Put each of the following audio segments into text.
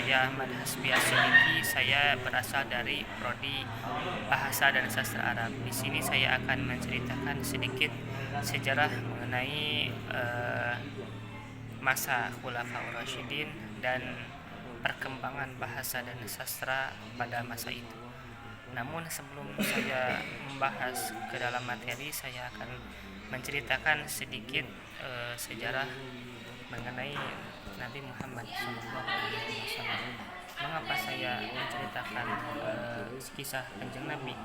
saya Ahmad Hasbi As-Siddiqi. Saya berasal dari prodi Bahasa dan Sastra Arab. Di sini saya akan menceritakan sedikit sejarah mengenai masa Khulafaur Rasyidin dan perkembangan bahasa dan sastra pada masa itu. Namun sebelum saya membahas ke dalam materi, saya akan menceritakan sedikit sejarah mengenai Nabi Muhammad SAW. Mengapa saya menceritakan kisah Kanjeng Nabi?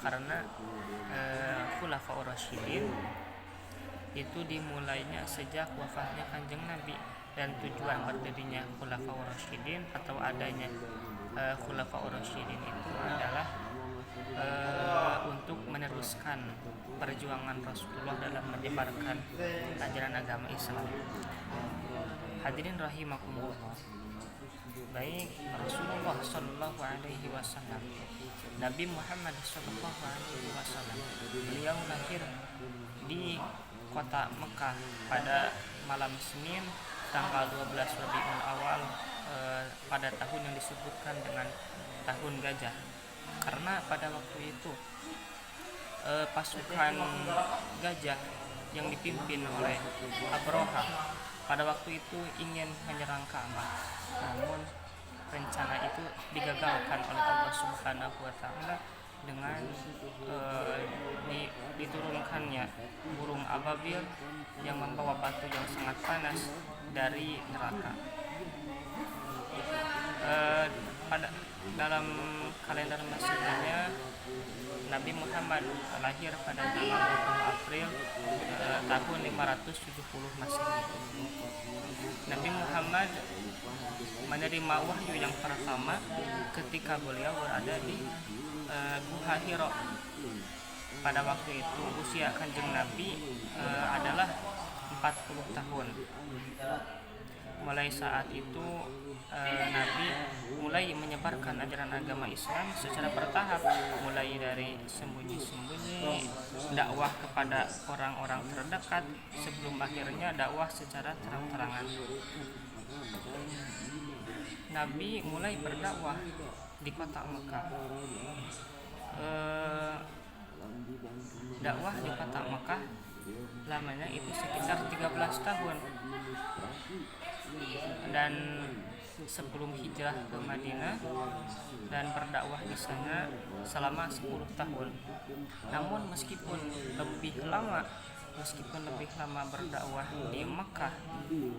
Karena Khulafaur Rasyidin itu dimulainya sejak wafatnya Kanjeng Nabi, dan tujuan berdirinya Khulafaur Rasyidin atau adanya Khulafaur Rasyidin itu adalah untuk meneruskan perjuangan Rasulullah dalam menyebarkan ajaran agama Islam. Hadirin rahimakumullah. Baik, Rasulullah Shallallahu Alaihi Wasallam, Nabi Muhammad Shallallahu Alaihi Wasallam, beliau lahir di kota Mekah pada malam Senin tanggal 12 Rabiul Awal pada tahun yang disebutkan dengan tahun gajah, karena pada waktu itu pasukan gajah yang dipimpin oleh Abraha pada waktu itu ingin menyerang Ka'bah, namun rencana itu digagalkan oleh Allah Subhanahu wa Ta'ala dengan diturunkannya burung ababil yang membawa batu yang sangat panas dari neraka. Pada dalam kalender Masehinya, Nabi Muhammad lahir pada tanggal 20 April tahun 570 Masehi. Nabi Muhammad menerima wahyu yang pertama ketika beliau berada di Gua Hira. Pada waktu itu usia Kanjeng Nabi adalah 40 tahun. Mulai saat itu Nabi mulai menyebarkan ajaran agama Islam secara bertahap, mulai dari sembunyi-sembunyi, dakwah kepada orang-orang terdekat, sebelum akhirnya dakwah secara terang-terangan. Nabi mulai berdakwah di kota Mekah. Dakwah di kota Mekah lamanya itu sekitar 13 tahun, dan sebelum hijrah ke Madinah dan berdakwah di sana selama 10 tahun. Namun meskipun lebih lama berdakwah di Makkah,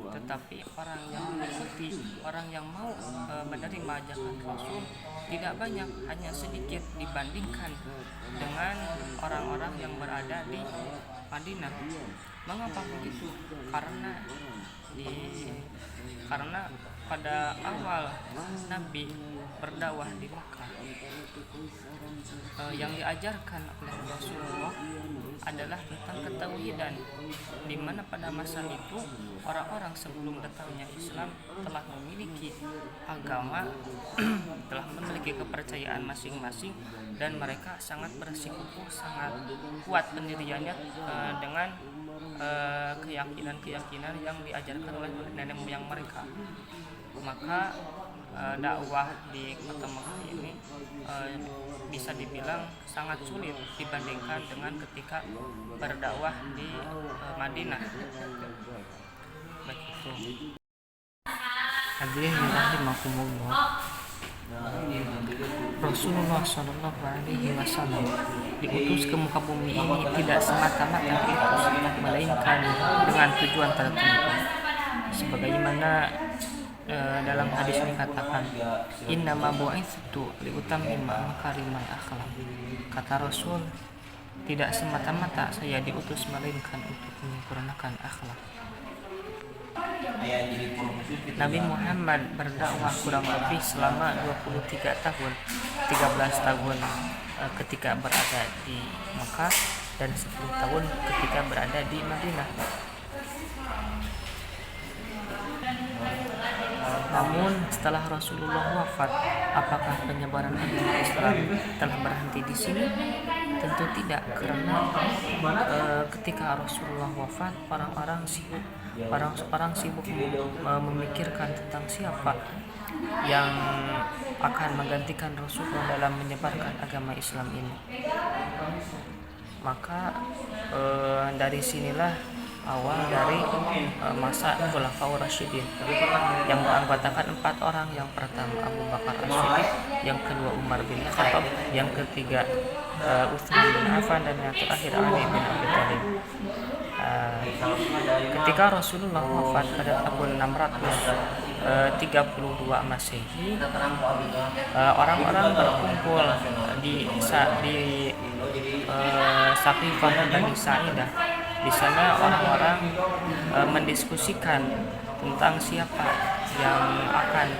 tetapi orang yang mengikuti, orang yang mau menerima ajakan Rasul tidak banyak, hanya sedikit dibandingkan dengan orang-orang yang berada di Madinah. Mengapa begitu? Karena pada awal Nabi berdakwah di Makkah, yang diajarkan oleh Rasulullah adalah tentang ketauhidan, di mana pada masa itu orang-orang sebelum datangnya Islam telah memiliki agama, telah memiliki kepercayaan masing-masing, dan mereka sangat bersikukuh, sangat kuat pendiriannya dengan keyakinan-keyakinan yang diajarkan oleh nenek moyang mereka. Maka dakwah di kota Mekah ini bisa dibilang sangat sulit dibandingkan dengan ketika berdakwah di Madinah. Begitu. Hadirin rahimakumullah. Rasulullah Shallallahu Alaihi Wasallam diutus ke muka bumi ini tidak semata-mata diutus, melainkan dengan tujuan tertentu. Sebagaimana dalam hadis dikatakan, innama bu'itsu liutammima makarimal akhlak. Kata Rasul, tidak semata-mata saya diutus melainkan untuk menyempurnakan akhlak. Nabi Muhammad berdakwah kurang lebih selama 23 tahun, 13 tahun ketika berada di Mekah dan 10 tahun ketika berada di Madinah. Namun setelah Rasulullah wafat, apakah penyebaran agama Islam telah berhenti di sini? Tentu tidak, karena ketika Rasulullah wafat, orang-orang sibuk orang sibuk memikirkan tentang siapa yang akan menggantikan Rasulullah dalam menyebarkan agama Islam ini. Maka dari sinilah awal dari masa Khulafaur Rasyidin yang beranggotakan 4 orang. Yang pertama Abu Bakar As-Siddiq, yang kedua Umar bin Khattab, yang ketiga Utsman bin Affan, dan yang terakhir Ali bin Abi Thalib. Ketika Rasulullah wafat pada tahun 632 Masehi, orang-orang berkumpul di Saqifah dan di Sa'idah. Di sana orang-orang mendiskusikan tentang siapa yang akan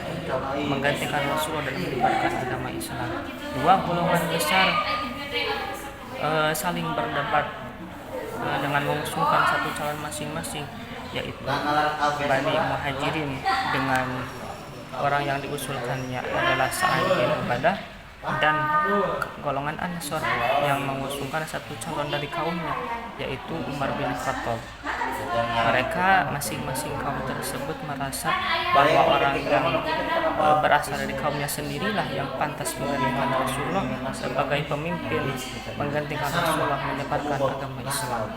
menggantikan Rasulullah dalam menyebarkan agama Islam. Dua golongan besar saling berdebat dengan mengusungkan satu calon masing-masing, yaitu Bani Muhajirin dengan orang yang diusulkannya adalah Sa'ad bin Ubadah, dan golongan Ansor yang mengusungkan satu calon dari kaumnya, yaitu Umar bin Khattab. Mereka masing-masing kaum tersebut merasa bahwa orang yang berasal dari kaumnya sendirilah yang pantas menggantikan Rasulullah sebagai pemimpin, menggantikan Rasulullah menyebarkan agama Islam.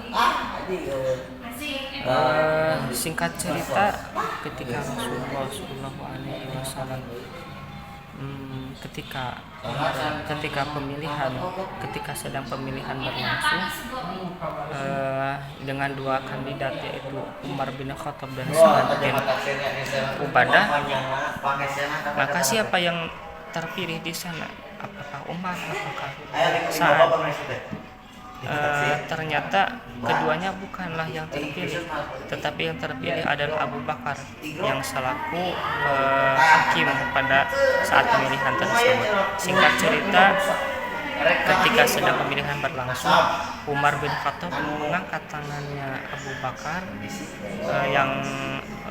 Singkat cerita, ketika Rasulullah SAW ketika sedang pemilihan berlangsung dengan dua kandidat, yaitu Umar bin Khattab dan Sa'ad bin Ubadah, maka siapa yang terpilih di sana? Apakah Umar, apakah Sa'ad? Ternyata keduanya bukanlah yang terpilih, tetapi yang terpilih adalah Abu Bakar yang selaku hakim pada saat pemilihan tersebut. Singkat cerita, ketika sedang pemilihan berlangsung, Umar bin Khattab mengangkat tangannya Abu Bakar yang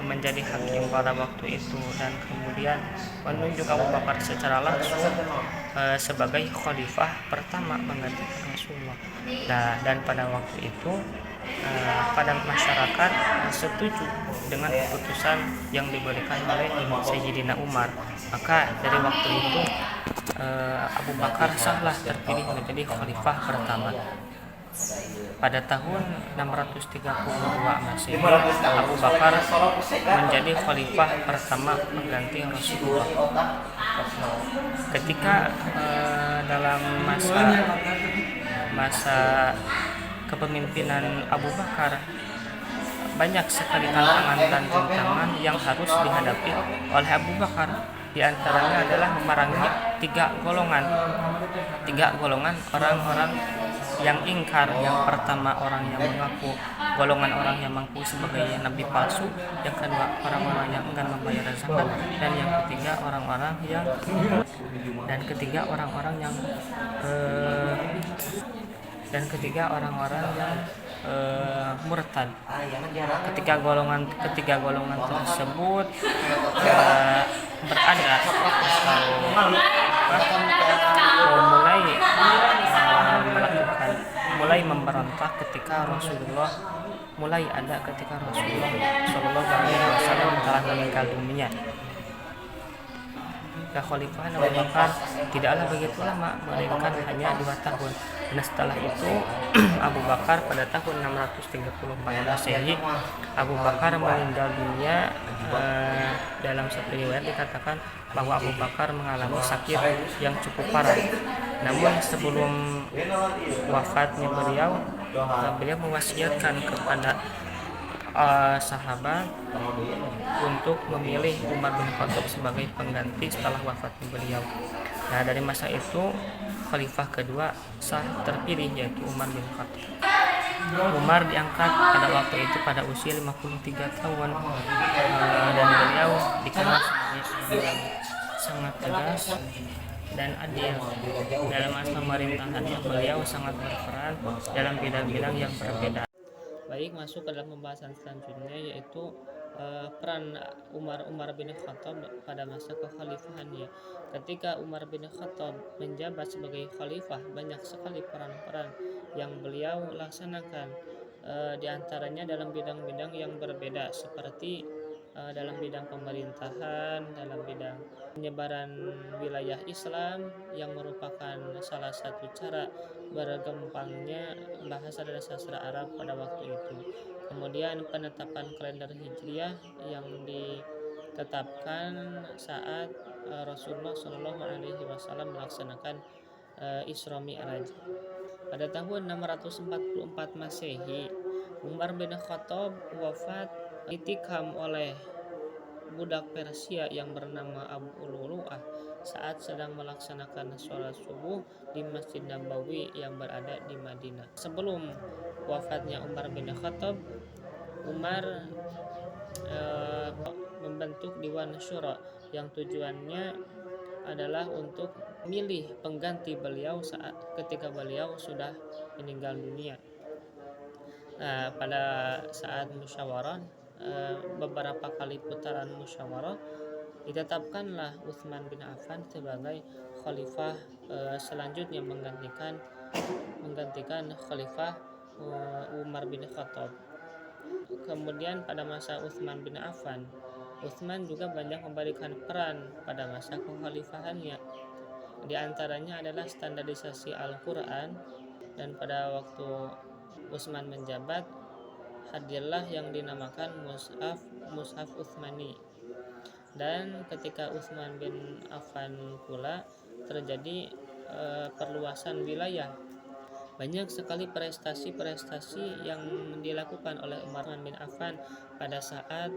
menjadi hakim pada waktu itu, dan kemudian menunjuk Abu Bakar secara langsung sebagai khalifah pertama menggantikan Rasulullah. Dan pada waktu itu pada masyarakat setuju dengan keputusan yang diberikan oleh Sayyidina Umar. Maka dari waktu itu Abu Bakar sahlah terpilih menjadi khalifah pertama. Pada tahun 632 Masehi, Abu Bakar menjadi khalifah pertama pengganti Rasulullah. Ketika dalam masa kepemimpinan Abu Bakar, banyak sekali tantangan dan rintangan yang harus dihadapi oleh Abu Bakar. Di antaranya adalah memerangi tiga golongan orang-orang yang ingkar. Yang pertama orang yang mengaku, golongan orang yang mengaku sebagai nabi palsu. Yang kedua orang-orang yang enggan membayar zakat, dan yang ketiga orang-orang yang murtad. Ketiga golongan tersebut berada mulai memberontak ketika Rasulullah Shallallahu Alaihi Wasallam telah meninggal dunia. Kekhalifahan Abu Bakar tidaklah begitu lama, melainkan hanya 2 tahun. Dan setelah itu Abu Bakar pada tahun 634 Masehi, Abu Bakar meninggal dunia. Dalam satu riwayat dikatakan bahwa Abu Bakar mengalami sakit yang cukup parah. Namun sebelum wafatnya beliau mewasiatkan kepada sahabat untuk memilih Umar bin Khattab sebagai pengganti setelah wafatnya beliau. Nah, dari masa itu khalifah kedua terpilih, yaitu Umar bin Khattab. Umar diangkat pada waktu itu pada usia 53 tahun, dan beliau dikenal sebagai seorang yang sangat tegas dan adil. Dalam masa pemerintahannya beliau sangat berperan dalam bidang-bidang yang berbeda. Baik, masuk ke dalam pembahasan selanjutnya, yaitu peran Umar bin Khattab pada masa kekhalifahannya. Ketika Umar bin Khattab menjabat sebagai khalifah, banyak sekali peran-peran yang beliau laksanakan. di antaranya dalam bidang-bidang yang berbeda seperti dalam bidang pemerintahan, dalam bidang penyebaran wilayah Islam yang merupakan salah satu cara berkembangnya bahasa dan sastra Arab pada waktu itu. Kemudian penetapan kalender Hijriah yang ditetapkan saat Rasulullah Shallallahu Alaihi Wasallam melaksanakan Isra Mi'raj. Pada tahun 644 Masehi, Umar bin Khattab wafat ditikam oleh budak Persia yang bernama Abu Lu'lu'ah saat sedang melaksanakan sholat subuh di Masjid Nabawi yang berada di Madinah. Sebelum wafatnya Umar bin Khattab, Umar membentuk Dewan Syura yang tujuannya adalah untuk memilih pengganti beliau saat ketika beliau sudah meninggal dunia. Nah, pada saat musyawarah, beberapa kali putaran musyawarah, ditetapkanlah Utsman bin Affan sebagai khalifah selanjutnya menggantikan khalifah Umar bin Khattab. Kemudian pada masa Utsman bin Affan, Utsman juga banyak memberikan peran pada masa kekhalifahannya. Di antaranya adalah standarisasi Al-Quran, dan pada waktu Utsman menjabat hadirlah yang dinamakan Mushaf Utsmani. Dan ketika Utsman bin Affan pula terjadi perluasan wilayah. Banyak sekali prestasi-prestasi yang dilakukan oleh Umar bin Affan pada saat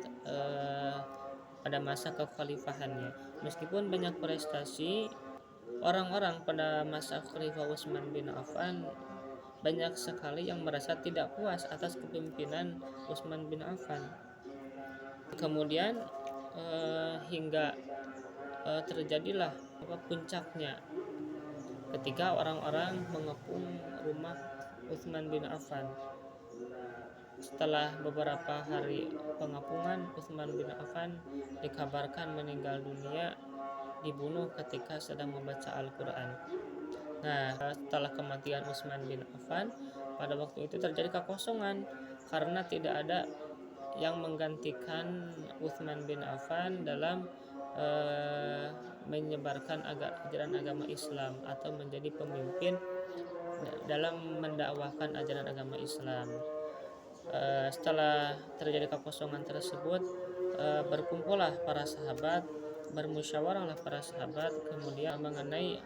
pada masa kekhalifahannya. Meskipun banyak prestasi, orang-orang pada masa Khalifah Utsman bin Affan banyak sekali yang merasa tidak puas atas kepemimpinan Utsman bin Affan. Kemudian hingga terjadilah puncaknya ketika orang-orang mengepung rumah Utsman bin Affan. Setelah beberapa hari pengepungan, Utsman bin Affan dikabarkan meninggal dunia, dibunuh ketika sedang membaca Al-Quran. Nah, setelah kematian Utsman bin Affan, pada waktu itu terjadi kekosongan karena tidak ada yang menggantikan Utsman bin Affan dalam menyebarkan ajaran agama Islam atau menjadi pemimpin dalam mendakwahkan ajaran agama Islam. Setelah terjadi kekosongan tersebut, berkumpullah para sahabat, bermusyawarahlah para sahabat kemudian mengenai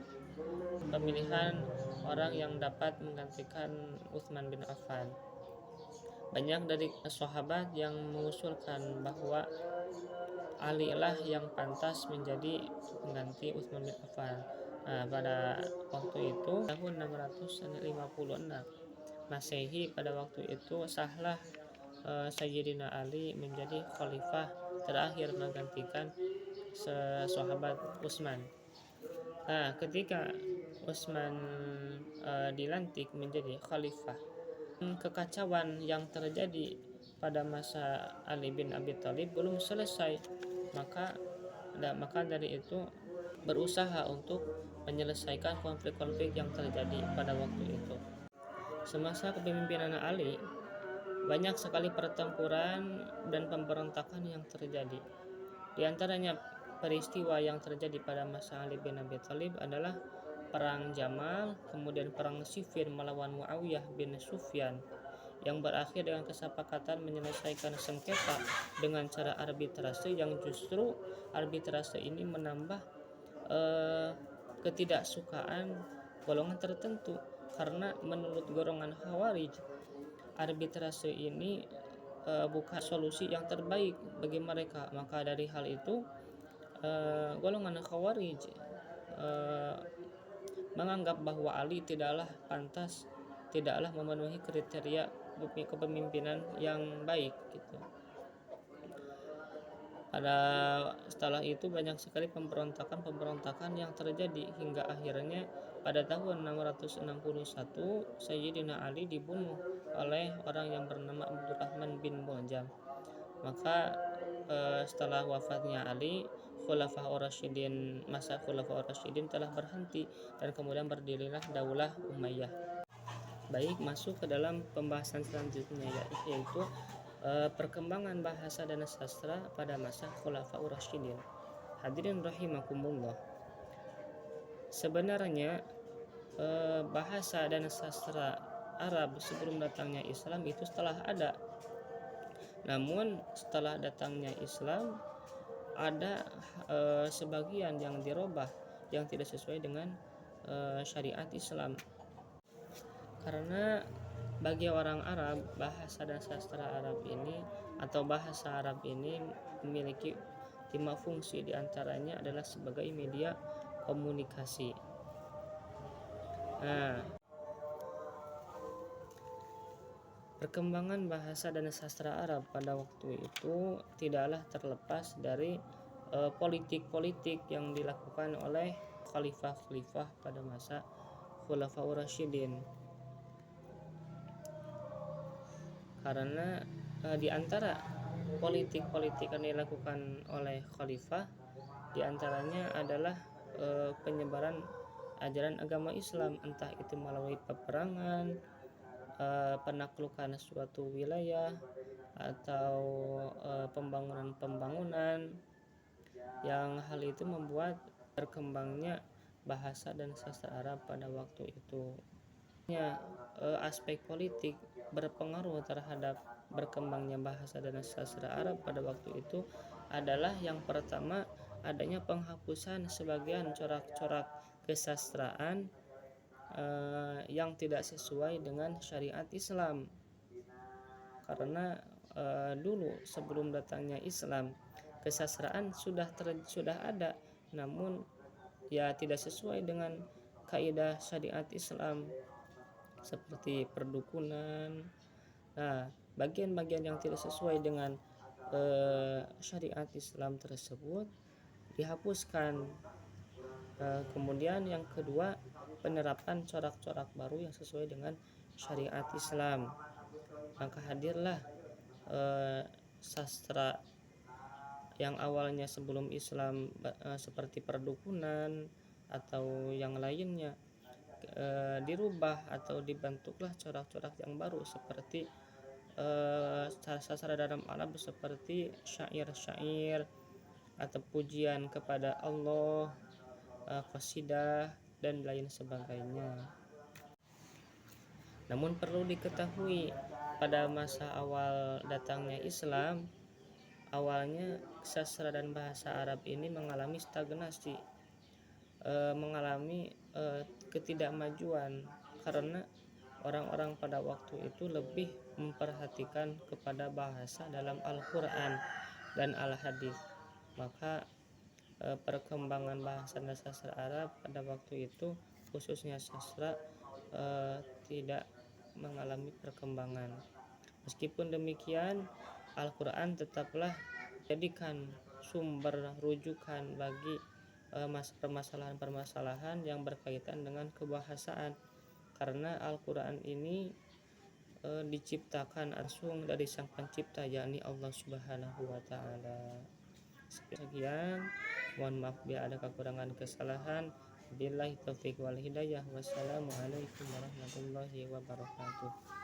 pemilihan orang yang dapat menggantikan Utsman bin Affan. Banyak dari sahabat yang mengusulkan bahwa Ali lah yang pantas menjadi pengganti Utsman bin Affan. Nah, pada waktu itu tahun 656 Masehi, pada waktu itu sahlah Sayyidina Ali menjadi khalifah terakhir menggantikan sahabat Utsman. Nah, ketika Utsman dilantik menjadi khalifah, kekacauan yang terjadi pada masa Ali bin Abi Thalib belum selesai, maka dari itu berusaha untuk menyelesaikan konflik-konflik yang terjadi pada waktu itu. Semasa kepemimpinan Ali, banyak sekali pertempuran dan pemberontakan yang terjadi. Di antaranya peristiwa yang terjadi pada masa Ali bin Abi Thalib adalah Perang Jamal, kemudian Perang Siffin melawan Muawiyah bin Sufyan, yang berakhir dengan kesepakatan menyelesaikan sengketa dengan cara arbitrase, yang justru arbitrase ini menambah ketidaksukaan golongan tertentu, karena menurut golongan Khawarij arbitrase ini bukan solusi yang terbaik bagi mereka. Maka dari hal itu golongan Khawarij menganggap bahwa Ali tidaklah memenuhi kriteria kepemimpinan yang baik gitu. Setelah itu banyak sekali pemberontakan yang terjadi hingga akhirnya pada tahun 661 Sayyidina Ali dibunuh oleh orang yang bernama Abdurrahman bin Muljam. Maka setelah wafatnya Ali, masa Khulafaur Rasyidin telah berhenti dan kemudian berdirilah Daulah Umayyah. Baik, masuk ke dalam pembahasan selanjutnya, yaitu perkembangan bahasa dan sastra pada masa Khulafaur Rasyidin. Hadirin rahimakumullah. Sebenarnya bahasa dan sastra Arab sebelum datangnya Islam itu telah ada. Namun setelah datangnya Islam ada sebagian yang dirubah, yang tidak sesuai dengan syariat Islam. Karena bagi orang Arab, bahasa dan sastra Arab ini atau bahasa Arab ini memiliki 5 fungsi, diantaranya adalah sebagai media komunikasi. Nah, perkembangan bahasa dan sastra Arab pada waktu itu tidaklah terlepas dari politik-politik yang dilakukan oleh khalifah-khalifah pada masa Khulafaur Rasyidin. Karena di antara politik-politik yang dilakukan oleh khalifah diantaranya adalah penyebaran ajaran agama Islam, entah itu melalui peperangan, penaklukan suatu wilayah, atau pembangunan-pembangunan, yang hal itu membuat berkembangnya bahasa dan sastra Arab pada waktu itu. Aspek politik berpengaruh terhadap berkembangnya bahasa dan sastra Arab pada waktu itu adalah yang pertama, adanya penghapusan sebagian corak-corak kesastraan yang tidak sesuai dengan syariat Islam. Karena dulu sebelum datangnya Islam, kesastraan sudah ada, namun ya tidak sesuai dengan kaidah syariat Islam, seperti perdukunan. Nah, bagian-bagian yang tidak sesuai dengan syariat Islam tersebut dihapuskan. Kemudian yang kedua, penerapan corak-corak baru yang sesuai dengan syariat Islam. Maka hadirlah sastra yang awalnya sebelum Islam seperti perdukunan atau yang lainnya, dirubah atau dibentuklah corak-corak yang baru seperti sastra dalam Arab seperti syair-syair atau pujian kepada Allah, qasidah dan lain sebagainya. Namun perlu diketahui, pada masa awal datangnya Islam, awalnya sastra dan bahasa Arab ini mengalami stagnasi, mengalami ketidakmajuan, karena orang-orang pada waktu itu lebih memperhatikan kepada bahasa dalam Al-Quran dan Al-Hadis. Maka perkembangan bahasa dan sastra Arab pada waktu itu, khususnya sastra, tidak mengalami perkembangan. Meskipun demikian, Al-Quran tetaplah jadikan sumber rujukan bagi permasalahan-permasalahan yang berkaitan dengan kebahasaan, karena Al-Quran ini diciptakan langsung dari sang pencipta, yakni Allah Subhanahu wa Ta'ala. Sekian, mohon maaf bila ada kekurangan kesalahan. Billahi taufiq wal hidayah. Wassalamualaikum warahmatullahi wabarakatuh.